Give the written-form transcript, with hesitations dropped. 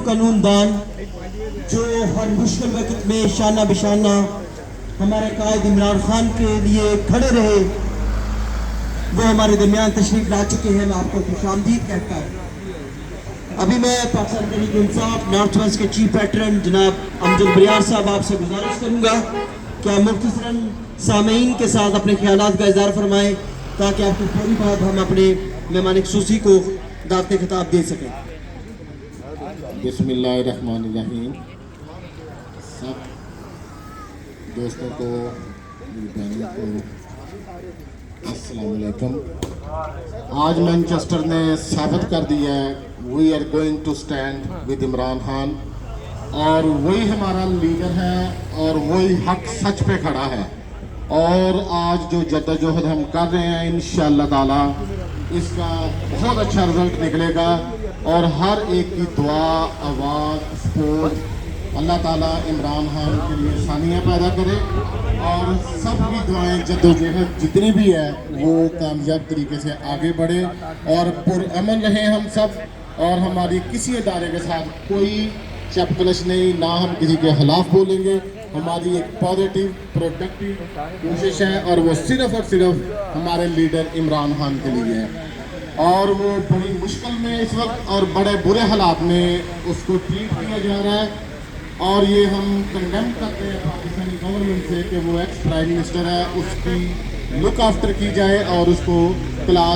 कानून दान जो हर मुश्किल वक्त में शाना बिशाना हमारे कायद इमरान खान के लिए खड़े रहे, वो हमारे दरमियान तशरीफ ला चुके हैं। मैं आपको खुशामदीद कहता हूँ। अभी मैं पाकिस्तान तहरीक इंसाफ नॉर्थ वेस्ट के चीफ पैटर्न जनाब अमजद बरियार साहब आपसे गुजारिश करूँगा कि आप मुख्तसरन सामीन के साथ अपने ख्यालात का इज़हार फरमाएँ ताकि आपको पूरी बात हम अपने मेहमान खुसूसी को दावत खिताब दे सकें। बिस्मिल्लाहिर्रहमानिर्रहीम। सब दोस्तों को, मेरी बहनों को अस्सलाम वालेकुम। आज मैनचेस्टर ने साबित कर दिया है we are going to stand with Imran Khan, और वही हमारा लीडर है और वही हक सच पे खड़ा है। और आज जो जद्दोजहद हम कर रहे हैं इंशाअल्लाह ताला इसका बहुत अच्छा रिजल्ट निकलेगा, और हर एक की दुआ, आवाज़, सपोर्ट अल्लाह ताला इमरान खान के लिए आसानियाँ पैदा करे, और सब की दुआएं जद्दोजहद जितनी भी है वो कामयाब तरीके से आगे बढ़े, और पुरअमन रहे हम सब, और हमारी किसी इदारे के साथ कोई चपकलश नहीं, ना हम किसी के खिलाफ बोलेंगे। हमारी एक पॉजिटिव प्रोडक्टिव कोशिश है, और वो सिर्फ़ और सिर्फ हमारे लीडर इमरान खान के लिए है। और वो बड़ी मुश्किल में इस वक्त और बड़े बुरे हालात में उसको ट्रीट किया जा रहा है, और ये हम कंडेम करते हैं पाकिस्तानी गवर्नमेंट से कि वो एक्स प्राइम मिनिस्टर है, उसकी लुक आफ्टर की जाए और उसको क्लास